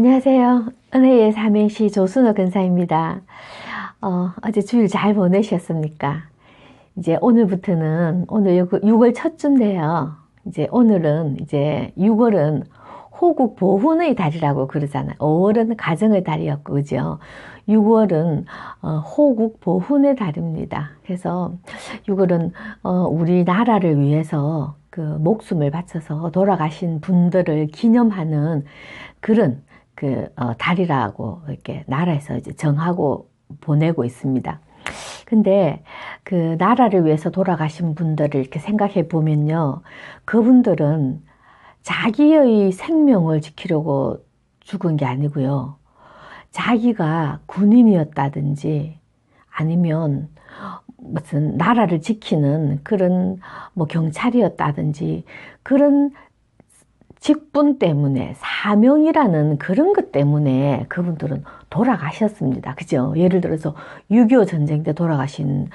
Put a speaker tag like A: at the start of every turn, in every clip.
A: 안녕하세요. 은혜의 삼행시 조순호 근사입니다. 어제 주일 잘 보내셨습니까? 이제 오늘부터는 오늘 6월 첫 주인데요. 이제 오늘은 이제 6월은 호국 보훈의 달이라고 그러잖아요. 5월은 가정의 달이었고, 그죠? 6월은 호국 보훈의 달입니다. 그래서 6월은 우리나라를 위해서 그 목숨을 바쳐서 돌아가신 분들을 기념하는 그런 달이라고 이렇게 나라에서 이제 정하고 보내고 있습니다. 근데 그 나라를 위해서 돌아가신 분들을 이렇게 생각해 보면요. 그분들은 자기의 생명을 지키려고 죽은 게 아니고요. 자기가 군인이었다든지 아니면 무슨 나라를 지키는 그런 뭐 경찰이었다든지 그런 직분 때문에 사명이라는 그런 것 때문에 그분들은 돌아가셨습니다. 그죠? 예를 들어서 6.25 전쟁 때 돌아가신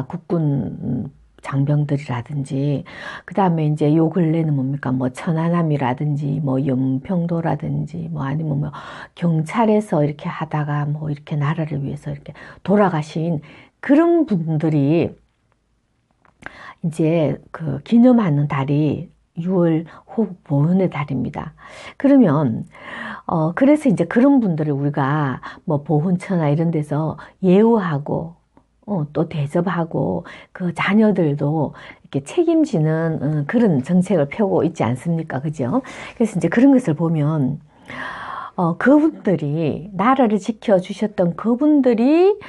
A: 국군 장병들이라든지 그 다음에 이제 요 근래는 뭡니까 뭐 천안함이라든지 뭐 연평도라든지 뭐 아니면 뭐 경찰에서 이렇게 하다가 뭐 이렇게 나라를 위해서 이렇게 돌아가신 그런 분들이 이제 그 기념하는 달이 6월 호국 보훈의 달입니다. 그러면 그래서 이제 그런 분들을 우리가 뭐 보훈처나 이런 데서 예우하고 또 대접하고 그 자녀들도 이렇게 책임지는 그런 정책을 펴고 있지 않습니까? 그죠? 그래서 이제 그런 것을 보면 그분들이 나라를 지켜주셨던 그분들이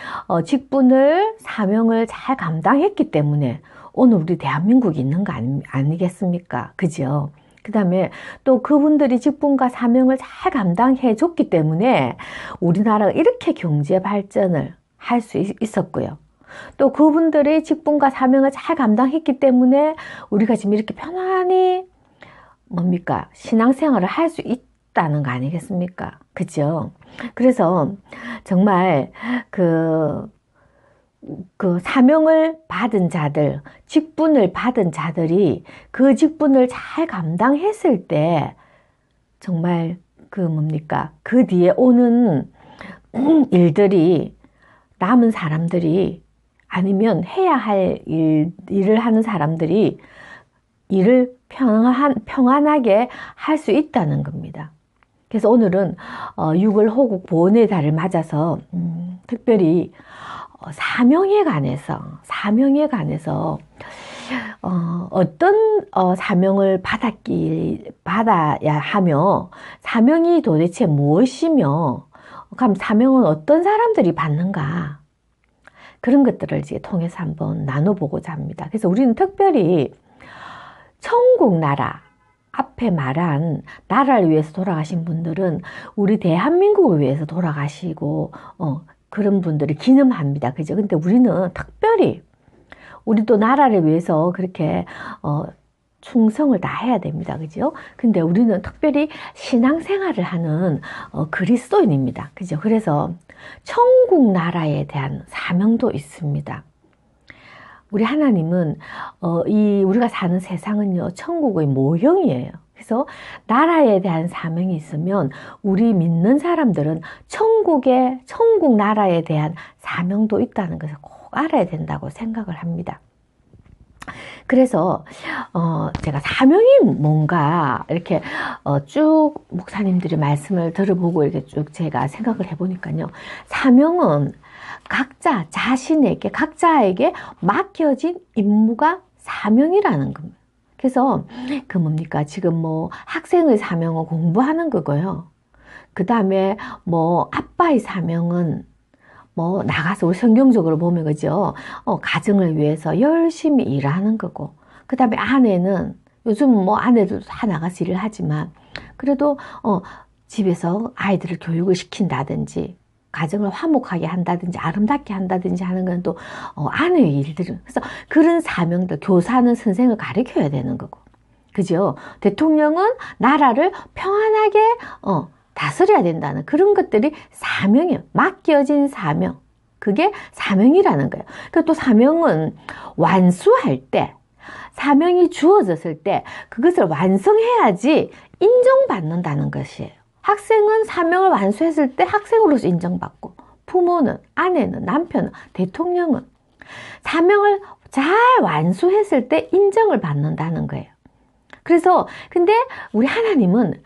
A: 직분을 사명을 잘 감당했기 때문에 오늘 우리 대한민국이 있는 거 아니겠습니까? 그죠? 그 다음에 또 그분들이 직분과 사명을 잘 감당해 줬기 때문에 우리나라가 이렇게 경제 발전을 할 수 있었고요. 또 그분들의 직분과 사명을 잘 감당했기 때문에 우리가 지금 이렇게 편안히 신앙생활을 할 수 있다는 거 아니겠습니까? 그죠? 그래서 정말 그 사명을 받은 자들, 직분을 받은 자들이 그 직분을 잘 감당했을 때 정말 그 뒤에 오는 일들이 남은 사람들이 아니면 해야 할 일을 하는 사람들이 일을 평안하게 할 수 있다는 겁니다. 그래서 오늘은 6월 호국 보훈의 달을 맞아서 특별히 사명에 관해서 어떤 사명을 받아야 하며 사명이 도대체 무엇이며 그럼 사명은 어떤 사람들이 받는가 그런 것들을 이제 통해서 한번 나눠보고자 합니다. 그래서 우리는 특별히 천국 나라 앞에 말한 나라를 위해서 돌아가신 분들은 우리 대한민국을 위해서 돌아가시고 그런 분들을 기념합니다. 그죠? 근데 우리는 특별히 우리도 나라를 위해서 그렇게 충성을 다해야 됩니다. 그죠? 근데 우리는 특별히 신앙생활을 하는 그리스도인입니다. 그죠? 그래서 천국 나라에 대한 사명도 있습니다. 우리 하나님은 우리가 사는 세상은요 천국의 모형이에요. 그래서 나라에 대한 사명이 있으면 우리 믿는 사람들은 천국 나라에 대한 사명도 있다는 것을 꼭 알아야 된다고 생각을 합니다. 그래서 제가 사명이 뭔가 이렇게 쭉 목사님들의 말씀을 들어보고 이렇게 쭉 제가 생각을 해보니까요. 사명은 각자에게 맡겨진 임무가 사명이라는 겁니다. 그래서 지금 뭐 학생의 사명은 공부하는 거고요. 그 다음에 뭐 아빠의 사명은 뭐 나가서 우리 성경적으로 보면 그죠? 가정을 위해서 열심히 일하는 거고. 그 다음에 아내는 요즘 뭐 아내들도 다 나가서 일을 하지만 그래도 집에서 아이들을 교육을 시킨다든지 가정을 화목하게 한다든지 아름답게 한다든지 하는 건 또 아내의 일들은 그래서 그런 사명들 교사는 선생을 가르쳐야 되는 거고 그죠? 대통령은 나라를 평안하게 다스려야 된다는 그런 것들이 사명이에요. 맡겨진 사명. 그게 사명이라는 거예요. 그리고 또 사명은 완수할 때 사명이 주어졌을 때 그것을 완성해야지 인정받는다는 것이에요. 학생은 사명을 완수했을 때 학생으로서 인정받고, 부모는, 아내는, 남편은, 대통령은 사명을 잘 완수했을 때 인정을 받는다는 거예요. 그래서 근데 우리 하나님은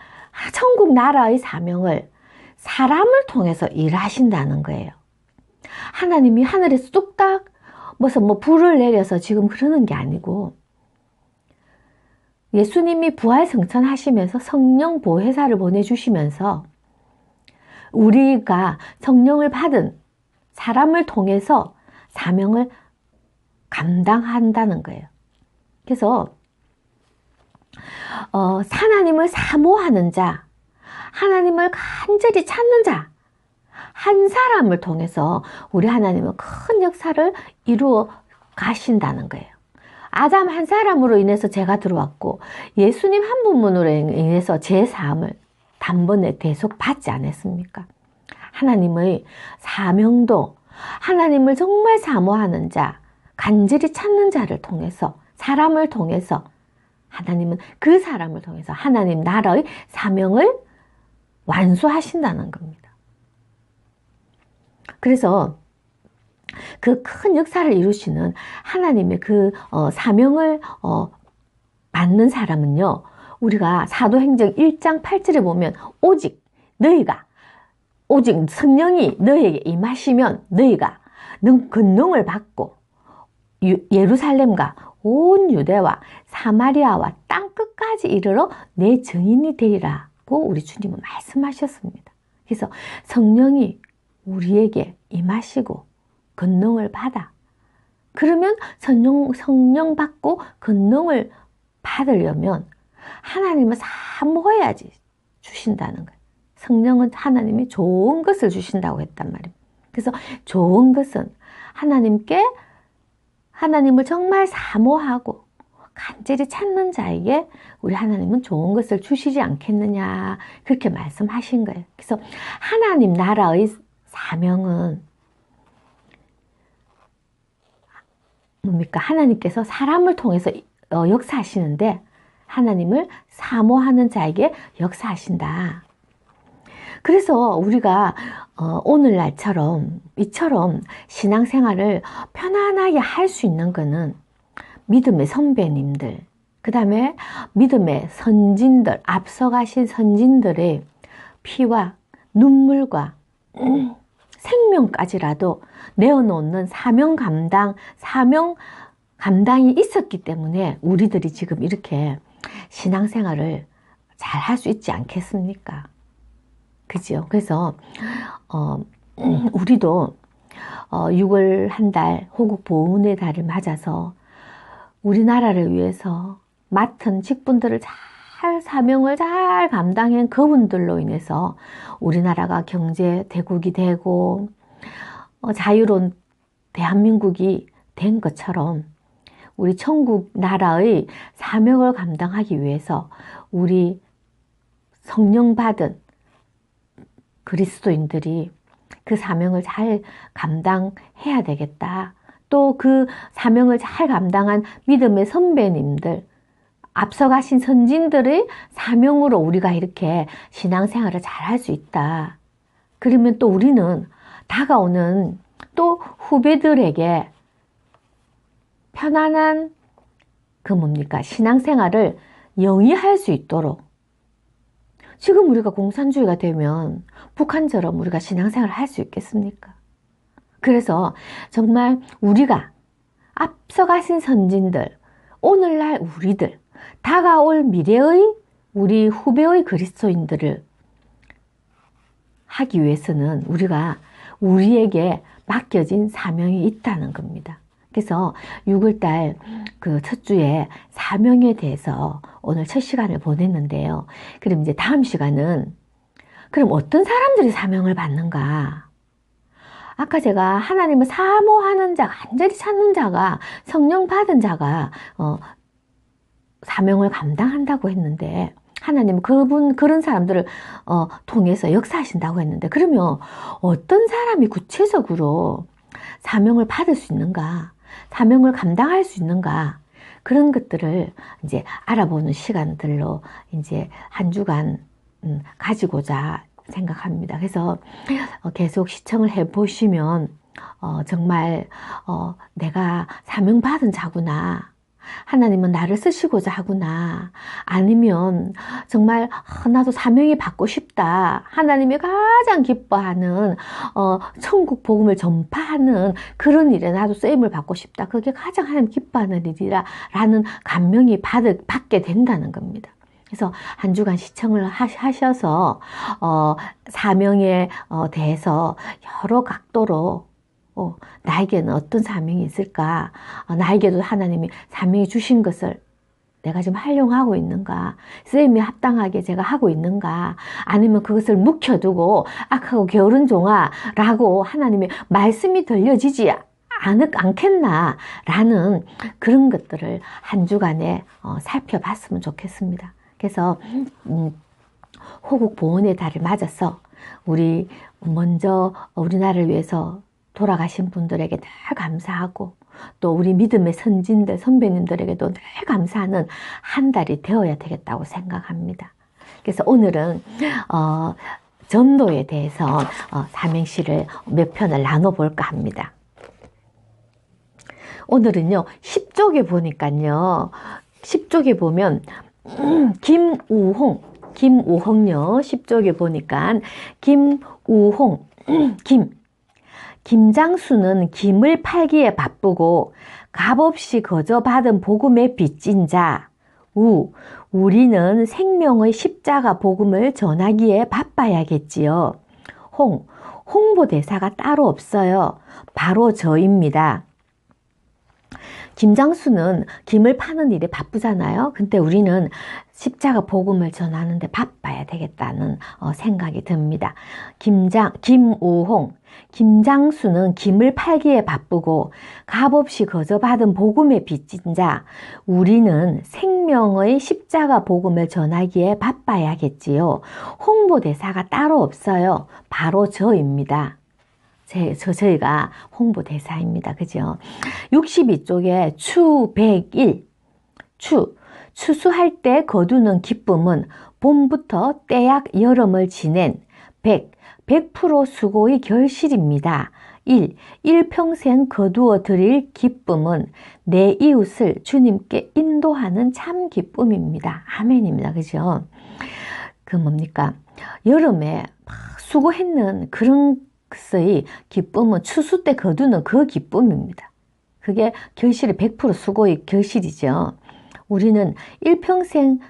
A: 천국 나라의 사명을 사람을 통해서 일하신다는 거예요. 하나님이 하늘에서 뚝딱 무슨 불을 내려서 지금 그러는 게 아니고, 예수님이 부활 승천하시면서 성령 보혜사를 보내주시면서 우리가 성령을 받은 사람을 통해서 사명을 감당한다는 거예요. 그래서 하나님을 사모하는 자, 하나님을 간절히 찾는 자, 한 사람을 통해서 우리 하나님은 큰 역사를 이루어 가신다는 거예요. 아담 한 사람으로 인해서 죄가 들어왔고, 예수님 한 분으로 인해서 제 사함을 단번에 대속 받지 않았습니까? 하나님의 사명도 하나님을 정말 사모하는 자, 간절히 찾는 자를 통해서, 사람을 통해서, 하나님은 그 사람을 통해서 하나님 나라의 사명을 완수하신다는 겁니다. 그래서 그 큰 역사를 이루시는 하나님의 그 사명을 받는 사람은요, 우리가 사도행전 1장 8절에 보면 오직 성령이 너에게 임하시면 너희가 권능을 받고 예루살렘과 온 유대와 사마리아와 땅 끝까지 이르러 내 증인이 되리라고 우리 주님은 말씀하셨습니다. 그래서 성령이 우리에게 임하시고 권능을 받아. 그러면 성령 받고 권능을 받으려면 하나님을 사모해야지 주신다는 거예요. 성령은 하나님이 좋은 것을 주신다고 했단 말입니다. 그래서 좋은 것은 하나님을 정말 사모하고 간절히 찾는 자에게 우리 하나님은 좋은 것을 주시지 않겠느냐, 그렇게 말씀하신 거예요. 그래서 하나님 나라의 사명은 뭡니까? 하나님께서 사람을 통해서 역사하시는데 하나님을 사모하는 자에게 역사하신다. 그래서 우리가 이처럼 신앙생활을 편안하게 할 수 있는 것은 믿음의 선배님들, 그 다음에 믿음의 선진들, 앞서가신 선진들의 피와 눈물과 생명까지라도 내어놓는 사명 감당이 있었기 때문에 우리들이 지금 이렇게 신앙생활을 잘 할 수 있지 않겠습니까? 그죠? 그래서 우리도 6월 한 달 호국 보훈의 달을 맞아서 우리나라를 위해서 맡은 직분들을 사명을 잘 감당한 그분들로 인해서 우리나라가 경제 대국이 되고 자유로운 대한민국이 된 것처럼 우리 천국 나라의 사명을 감당하기 위해서 우리 성령 받은 그리스도인들이 그 사명을 잘 감당해야 되겠다. 또 그 사명을 잘 감당한 믿음의 선배님들, 앞서가신 선진들의 사명으로 우리가 이렇게 신앙생활을 잘 할 수 있다. 그러면 또 우리는 다가오는 또 후배들에게 편안한 신앙생활을 영위할 수 있도록, 지금 우리가 공산주의가 되면 북한처럼 우리가 신앙생활을 할 수 있겠습니까? 그래서 정말 우리가 앞서가신 선진들, 오늘날 우리들, 다가올 미래의 우리 후배의 그리스도인들을 하기 위해서는 우리에게 맡겨진 사명이 있다는 겁니다. 그래서 6월달 그 첫 주에 사명에 대해서 오늘 첫 시간을 보냈는데요. 그럼 이제 다음 시간은 그럼 어떤 사람들이 사명을 받는가? 아까 제가 하나님을 사모하는 자, 간절히 찾는 자가, 성령 받은 자가 사명을 감당한다고 했는데, 하나님은 그런 사람들을 통해서 역사하신다고 했는데, 그러면 어떤 사람이 구체적으로 사명을 받을 수 있는가? 사명을 감당할 수 있는가? 그런 것들을 이제 알아보는 시간들로 이제 한 주간 가지고자 생각합니다. 그래서 계속 시청을 해 보시면 정말 내가 사명받은 자구나. 하나님은 나를 쓰시고자 하구나. 아니면 정말 나도 사명이 받고 싶다. 하나님이 가장 기뻐하는 천국 복음을 전파하는 그런 일에 나도 쓰임을 받고 싶다. 그게 가장 하나님 기뻐하는 일이라 라는 감명이 받게 된다는 겁니다. 그래서 한 주간 시청을 하셔서 사명에 대해서 여러 각도로 나에게는 어떤 사명이 있을까? 나에게도 하나님이 사명이 주신 것을 내가 지금 활용하고 있는가? 쓰임에 합당하게 제가 하고 있는가? 아니면 그것을 묵혀두고 악하고 게으른 종아 라고 하나님의 말씀이 들려지지 않겠나? 라는 그런 것들을 한 주간에 살펴봤으면 좋겠습니다. 그래서 호국 보훈의 달을 맞아서 우리 먼저 우리나라를 위해서 돌아가신 분들에게 늘 감사하고 또 우리 믿음의 선진들 선배님들에게도 늘 감사하는 한 달이 되어야 되겠다고 생각합니다. 그래서 오늘은 전도에 대해서 삼행시를 몇 편을 나눠볼까 합니다. 오늘은요 10쪽에 보니까요 10쪽에 보면 김우홍요 10쪽에 보니까 김우홍 김장수는 김을 팔기에 바쁘고 값없이 거저 받은 복음의 빚진 자. 우리는 생명의 십자가 복음을 전하기에 바빠야겠지요. 홍보대사가 따로 없어요. 바로 저입니다. 김장수는 김을 파는 일에 바쁘잖아요. 근데 우리는 십자가 복음을 전하는데 바빠야 되겠다는 생각이 듭니다. 김우홍 김장수는 김을 팔기에 바쁘고 값없이 거저 받은 복음의 빚진 자. 우리는 생명의 십자가 복음을 전하기에 바빠야겠지요. 홍보대사가 따로 없어요. 바로 저입니다. 저희가 홍보대사입니다. 그죠? 62쪽에 추101 추수할 때 거두는 기쁨은 봄부터 때약 여름을 지낸 100% 수고의 결실입니다. 일평생 거두어 드릴 기쁨은 내 이웃을 주님께 인도하는 참 기쁨입니다. 아멘입니다. 그죠? 그 뭡니까? 여름에 막 수고했는 그런 것의 기쁨은 추수 때 거두는 그 기쁨입니다. 그게 결실이 100% 수고의 결실이죠. 우리는 일평생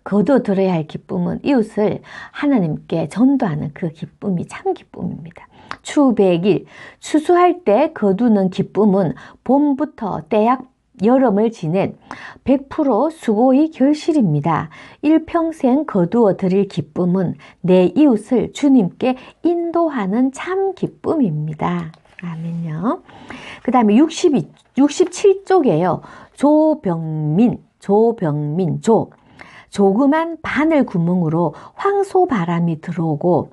A: 거둬들어야 할 기쁨은 이웃을 하나님께 전도하는 그 기쁨이 참 기쁨입니다. 추101 추수할 때 거두는 기쁨은 봄부터 때약 여름을 지낸 100% 수고의 결실입니다. 일평생 거두어 드릴 기쁨은 내 이웃을 주님께 인도하는 참 기쁨입니다. 아멘요. 그 다음에 67쪽에요. 조병민 조그만 바늘 구멍으로 황소 바람이 들어오고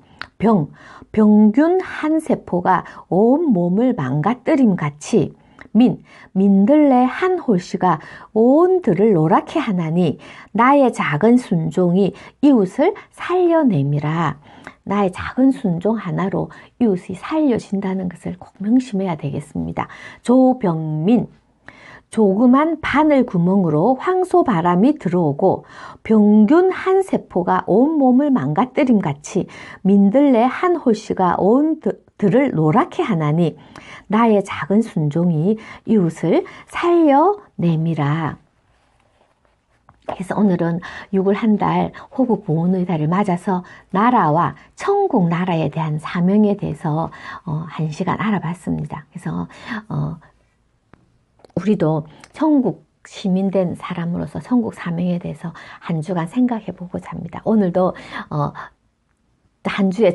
A: 병균 한 세포가 온 몸을 망가뜨림 같이 민들레 한 홀씨가 온 들을 노랗게 하나니 나의 작은 순종이 이웃을 살려내미라. 나의 작은 순종 하나로 이웃이 살려진다는 것을 꼭 명심해야 되겠습니다. 조병민 조그만 바늘 구멍으로 황소 바람이 들어오고 병균 한 세포가 온 몸을 망가뜨림 같이 민들레 한 홀씨가 온 들을 노랗게 하나니 나의 작은 순종이 이웃을 살려내미라. 그래서 오늘은 6월 한 달 호국 보훈의 달을 맞아서 나라와 천국 나라에 대한 사명에 대해서 1시간 알아봤습니다. 그래서 우리도 천국 시민된 사람으로서 천국 사명에 대해서 한 주간 생각해 보고자 합니다. 오늘도 한 주의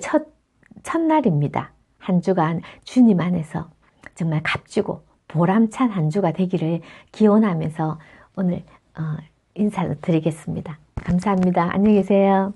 A: 첫날입니다. 한 주간 주님 안에서 정말 값지고 보람찬 한 주가 되기를 기원하면서 오늘 인사를 드리겠습니다. 감사합니다. 안녕히 계세요.